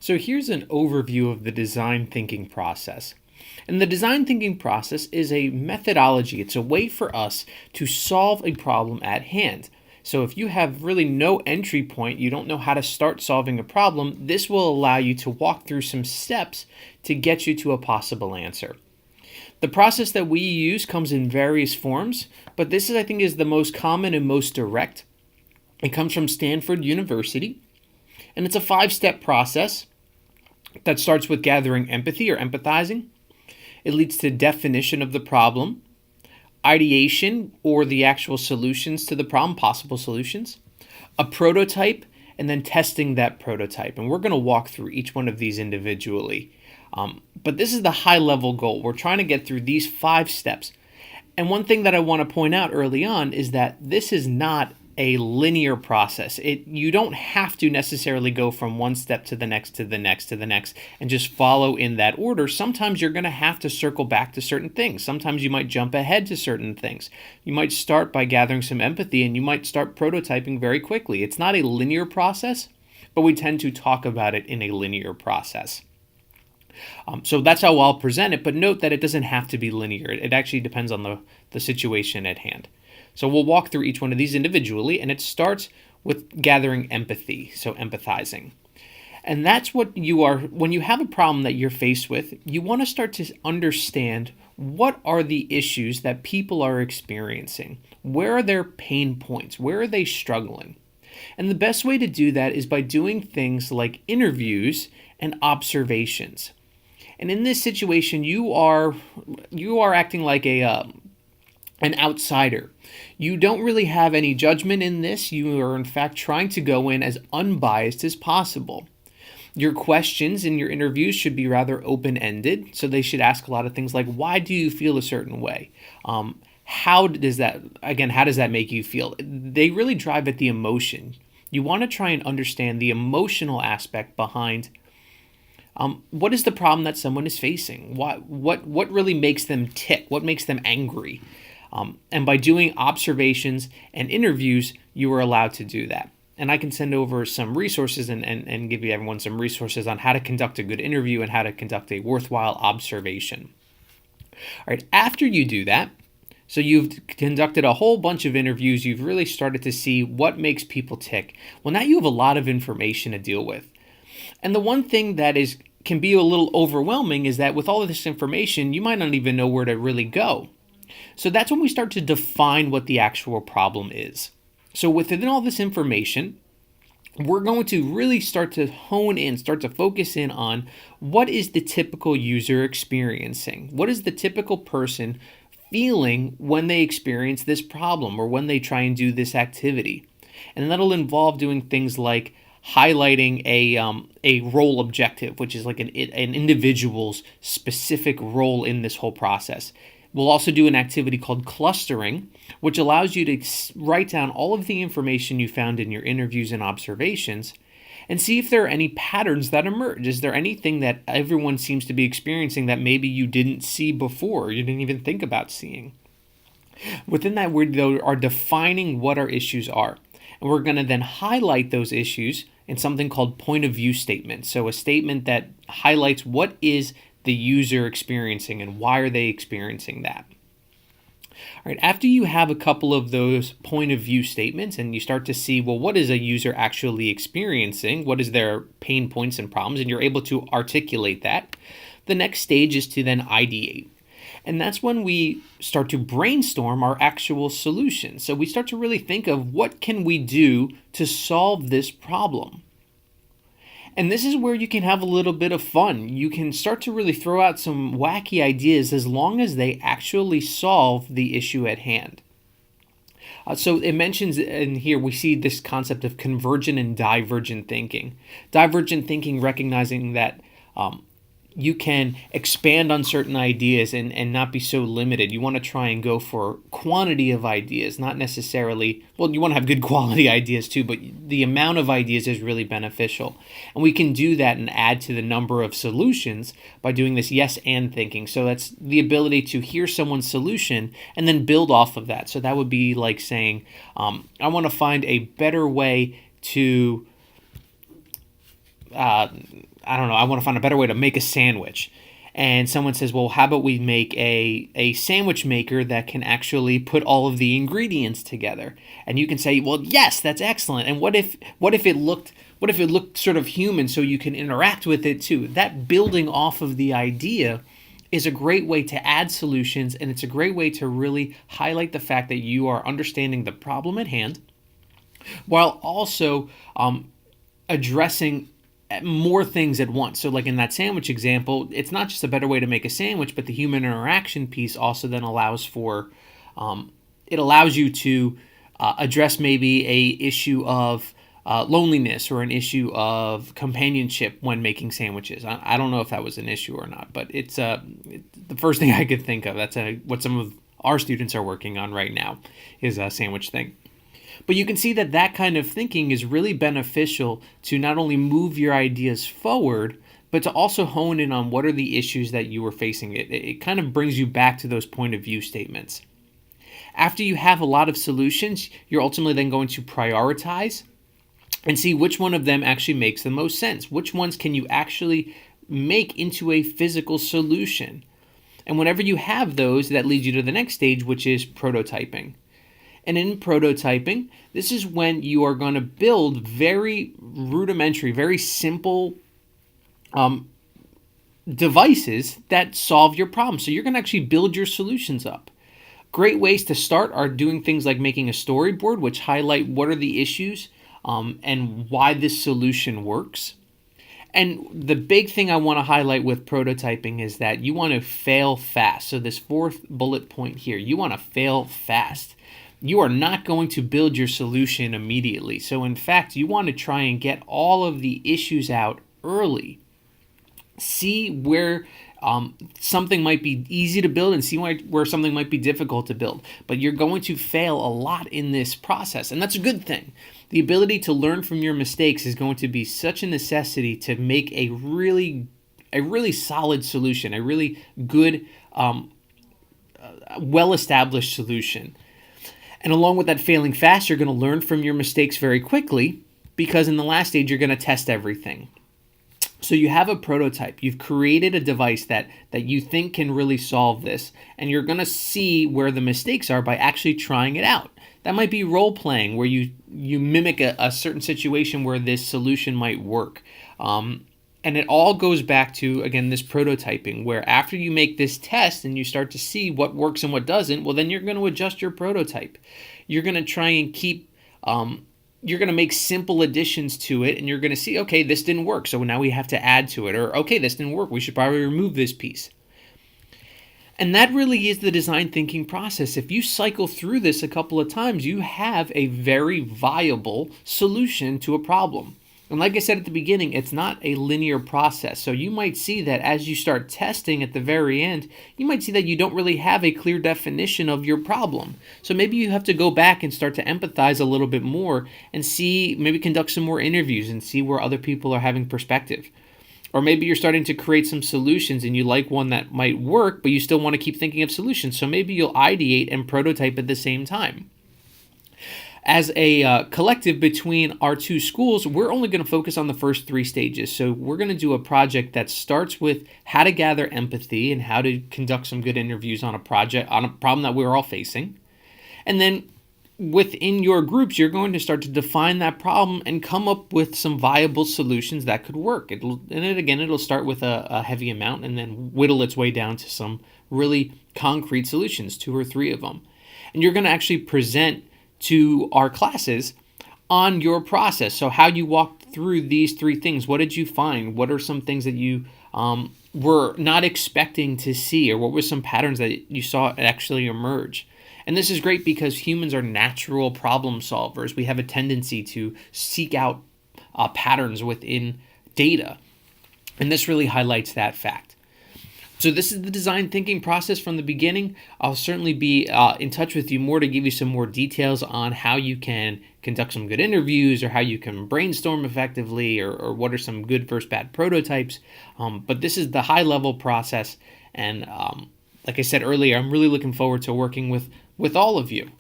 So here's an overview of the design thinking process. And the design thinking process is a methodology. It's a way for us to solve a problem at hand. So if you have really no entry point, you don't know how to start solving a problem, this will allow you to walk through some steps to get you to a possible answer. The process that we use comes in various forms, but this is, I think, is the most common and most direct. It comes from Stanford University, and it's a 5-step process that starts with gathering empathy or empathizing. It leads to definition of the problem, ideation or the actual solutions to the problem, possible solutions, a prototype, and then testing that prototype. And we're going to walk through each one of these individually. But this is the high-level goal. We're trying to get through these 5 steps. And one thing that I want to point out early on is that this is not a linear process. You don't have to necessarily go from one step to the next, to the next, to the next, and just follow in that order. Sometimes you're going to have to circle back to certain things. Sometimes you might jump ahead to certain things. You might start by gathering some empathy, and you might start prototyping very quickly. It's not a linear process, but we tend to talk about it in a linear process. So that's how I'll present it, but note that it doesn't have to be linear. It actually depends on the situation at hand. So we'll walk through each one of these individually, and it starts with gathering empathy, so empathizing. And that's what you are, when you have a problem that you're faced with, you want to start to understand what are the issues that people are experiencing? Where are their pain points? Where are they struggling? And the best way to do that is by doing things like interviews and observations. And in this situation, you are acting like an outsider. You don't really have any judgment in this. You are, in fact, trying to go in as unbiased as possible. Your questions in your interviews should be rather open-ended, so they should ask a lot of things like, why do you feel a certain way? How does that make you feel? They really drive at the emotion. You want to try and understand the emotional aspect behind what is the problem that someone is facing? What really makes them tick? What makes them angry? And by doing observations and interviews, you are allowed to do that. And I can send over some resources and give you everyone some resources on how to conduct a good interview and how to conduct a worthwhile observation. All right, after you do that, so you've conducted a whole bunch of interviews, you've really started to see what makes people tick. Well, now you have a lot of information to deal with. And the one thing that can be a little overwhelming is that with all of this information, you might not even know where to really go. So that's when we start to define what the actual problem is. So within all this information, we're going to really start to hone in, start to focus in on what is the typical user experiencing? What is the typical person feeling when they experience this problem or when they try and do this activity? And that'll involve doing things like highlighting a role objective, which is like an individual's specific role in this whole process. We'll also do an activity called clustering, which allows you to write down all of the information you found in your interviews and observations and see if there are any patterns that emerge. Is there anything that everyone seems to be experiencing that maybe you didn't see before, or you didn't even think about seeing? Within that, we are defining what our issues are. And we're going to then highlight those issues in something called point of view statement. So a statement that highlights what is the user experiencing and why are they experiencing that. All right, after you have a couple of those point of view statements and you start to see, well, what is a user actually experiencing? What is their pain points and problems? And you're able to articulate that. The next stage is to then ideate. And that's when we start to brainstorm our actual solution. So we start to really think of what can we do to solve this problem. And this is where you can have a little bit of fun. You can start to really throw out some wacky ideas as long as they actually solve the issue at hand. So it mentions in here, we see this concept of convergent and divergent thinking. Divergent thinking recognizing that you can expand on certain ideas and not be so limited. You want to try and go for quantity of ideas, not necessarily, well, you want to have good quality ideas too, but the amount of ideas is really beneficial. And we can do that and add to the number of solutions by doing this yes and thinking. So that's the ability to hear someone's solution and then build off of that. So that would be like saying, I want to find a better way to I don't know, I want to find a better way to make a sandwich. And someone says, well, how about we make a sandwich maker that can actually put all of the ingredients together? And you can say, well, yes, that's excellent. And what if it looked sort of human so you can interact with it too? That building off of the idea is a great way to add solutions, and it's a great way to really highlight the fact that you are understanding the problem at hand while also addressing more things at once. So like in that sandwich example, it's not just a better way to make a sandwich, but the human interaction piece also then allows for, it allows you to address maybe a issue of loneliness or an issue of companionship when making sandwiches. I don't know if that was an issue or not, but it's the first thing I could think of. That's what some of our students are working on right now is a sandwich thing. But you can see that that kind of thinking is really beneficial to not only move your ideas forward, but to also hone in on what are the issues that you are facing. It kind of brings you back to those point of view statements. After you have a lot of solutions, you're ultimately then going to prioritize and see which one of them actually makes the most sense. Which ones can you actually make into a physical solution? And whenever you have those, that leads you to the next stage, which is prototyping. And in prototyping, this is when you are going to build very rudimentary, very simple devices that solve your problem. So you're going to actually build your solutions up. Great ways to start are doing things like making a storyboard, which highlight what are the issues and why this solution works. And the big thing I want to highlight with prototyping is that you want to fail fast. So this fourth bullet point here, you want to fail fast. You are not going to build your solution immediately. So in fact, you want to try and get all of the issues out early. See where something might be easy to build and see where something might be difficult to build. But you're going to fail a lot in this process, and that's a good thing. The ability to learn from your mistakes is going to be such a necessity to make a really solid solution, a really good, well-established solution. And along with that failing fast, you're going to learn from your mistakes very quickly because in the last stage, you're going to test everything. So you have a prototype. You've created a device that you think can really solve this, and you're going to see where the mistakes are by actually trying it out. That might be role-playing, where you mimic a certain situation where this solution might work. And it all goes back to, again, this prototyping, where after you make this test and you start to see what works and what doesn't, well, then you're going to adjust your prototype. You're going to try and you're going to make simple additions to it, and you're going to see, okay, this didn't work, so now we have to add to it. Or, okay, this didn't work, we should probably remove this piece. And that really is the design thinking process. If you cycle through this a couple of times, you have a very viable solution to a problem. And like I said at the beginning, it's not a linear process. So you might see that as you start testing at the very end, you might see that you don't really have a clear definition of your problem. So maybe you have to go back and start to empathize a little bit more and see, maybe conduct some more interviews and see where other people are having perspective. Or maybe you're starting to create some solutions and you like one that might work, but you still want to keep thinking of solutions. So maybe you'll ideate and prototype at the same time. As a collective between our two schools, we're only going to focus on the first three stages. So we're going to do a project that starts with how to gather empathy and how to conduct some good interviews on a problem that we're all facing. And then within your groups, you're going to start to define that problem and come up with some viable solutions that could work. It'll start with a heavy amount and then whittle its way down to some really concrete solutions, 2 or 3 of them. And you're going to actually present to our classes on your process. So how you walked through these 3 things. What did you find? What are some things that you were not expecting to see? Or what were some patterns that you saw actually emerge? And this is great because humans are natural problem solvers. We have a tendency to seek out patterns within data. And this really highlights that fact. So this is the design thinking process from the beginning. I'll certainly be in touch with you more to give you some more details on how you can conduct some good interviews or how you can brainstorm effectively or what are some good versus bad prototypes. But this is the high level process. And like I said earlier, I'm really looking forward to working with all of you.